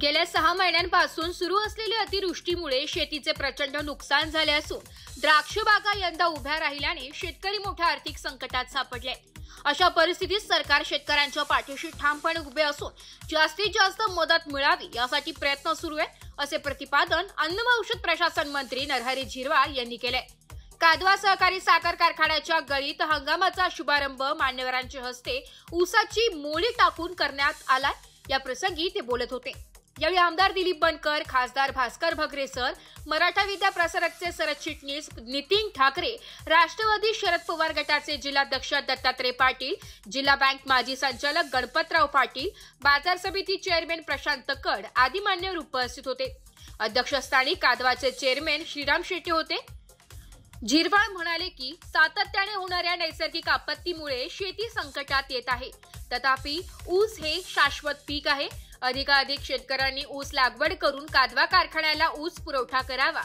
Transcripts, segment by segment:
गेल्या 6 महिन्यांपासून सुरू असलेल्या अतिवृष्टीमुळे शेतीचे प्रचंड नुकसान झाले असून द्राक्ष बागा यंदा उभ्या राहिल्याने शेतकरी मोठ्या आर्थिक संकटात सापडले। अशा परिस्थितीत सरकार शेतकऱ्यांच्या पाठीशी ठामपणे उभे असून जास्तीत जास्त मदत मिळावी यासाठी प्रयत्न सुरू आहेत, असे प्रतिपादन अन्न व औषध प्रशासन मंत्री नरहरी झिरवाळ यांनी केले। कादवा सहकारी साखर कारखान्याच्या गळीत हंगामाचा शुभारंभ मान्यवरांच्या हस्ते ऊसाची मोळी टाकून करण्यात आला। या प्रसंगी ते बोलत होते। यावेळी आमदार दिलीप बनकर, खासदार भास्कर भगरेसर, मराठा विद्या प्रसारकचे सरचिटणीस नितीन ठाकरे, राष्ट्रवादी शरद पवार गटाचे जिल्हाध्यक्ष दत्तात्रय पाटील, जिल्हा बँक माजी संचालक गणपतराव पाटील, बाजार समिती चेअरमॅन प्रशांत कड आदी मान्यवर उपस्थित होते। अध्यक्षस्थानी कादवाचे चेअरमॅन श्रीराम शेट्टी होते। झिरवाळ म्हणाले की सातत्याने होणाऱ्या नैसर्गिक आपत्तीमुळे शेती संकटात येत आहे, तथापि ऊस हे शाश्वत पीक आहे। अधिकाधिक शेतकऱ्यांनी ऊस लागवड करून कादवा कारखान्याला ऊस पुरवठा करावा।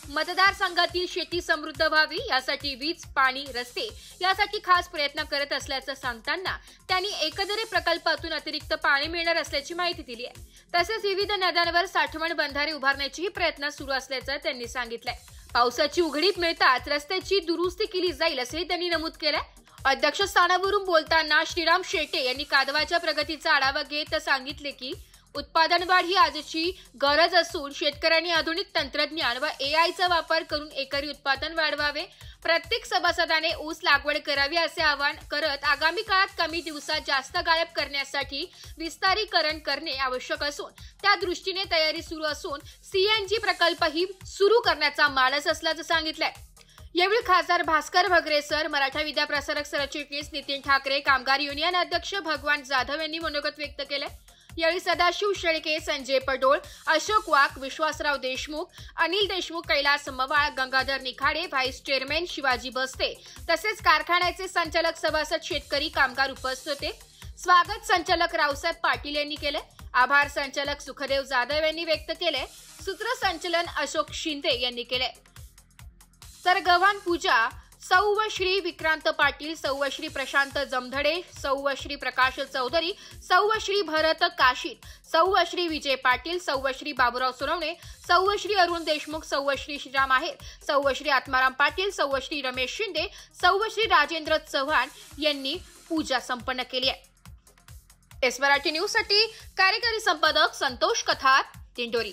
मतदारसंघातील शेती समृद्ध व्हावी यासाठी वीज, पाणी, रस्ते यासाठी खास प्रयत्न करत असल्याचं सांगताना त्यांनी एकदरे प्रकल्पातून अतिरिक्त पाणी मिळणार असल्याची माहिती दिली आहे। तसेच विविध नद्यांवर साठवण बंधारे उभारण्याचेही प्रयत्न सुरू असल्याचं त्यांनी सांगितलंय। पावसाची उघडीप मिळताच रस्त्याची दुरुस्ती केली जाईल असेही त्यांनी नमूद केलंय। अध्यक्षस्थानावरून बोलताना श्रीराम शेट्टे यांनी कादवाच्या प्रगतीचा आढावा घेत सांगितले की उत्पादन वाढ ही आजची गरज असून शेतकऱ्यांनी आधुनिक तंत्रज्ञान व एआयचा वापर करून एकरी उत्पादन वाढवावे। प्रत्येक सभासदाने ऊस लागवड करावी असे आवाहन करत आगामी काळात कमी दिवसात जास्त गाळप करण्यासाठी विस्तारीकरण करणे आवश्यक असून त्या दृष्टीने तयारी सुरू असून सीएनजी प्रकल्पही सुरू करण्याचा मानस असल्याचं सांगितलंय। यावेळी खासदार भास्कर भगरेसर, मराठा विद्या प्रसारक सरचिटणीस नितीन ठाकरे, कामगार युनियन अध्यक्ष भगवान जाधव यांनी मनोगत व्यक्त केले। यावेळी सदाशिव शेळके, संजय पडोळ, अशोक वाघ, विश्वासराव देशमुख, अनिल देशमुख, कैलास मवाळ, गंगाधर निखाडे, व्हाईस चेअरमॅन शिवाजी बस्ते तसेच कारखान्याचे संचालक, सभासद, शेतकरी, कामगार उपस्थित होते। स्वागत संचालक रावसाहेब पाटील यांनी केले। आभार संचालक सुखदेव जाधव यांनी व्यक्त केले। सूत्रसंचालन अशोक शिंदे यांनी केले। तर गव्हाण पूजा सौ श्री विक्रांत पाटील, सौ श्री प्रशांत जमधडे, सौ श्री प्रकाश चौधरी, सौ श्री भरत काशीत, सौ श्री विजय पाटील, सौ श्री बाबूराव सोनवणे, सौ श्री अरुण देशमुख, सौ श्री श्रीराम आहेर, सौ श्री आत्माराम पाटील, सौ श्री रमेश शिंदे, सौ श्री राजेंद्र चव्हाण यांनी पूजा संपन्न केली आहे। एस मराठी न्यूज साठी कार्यकारी संपादक संतोष कथार, दिंडोरी।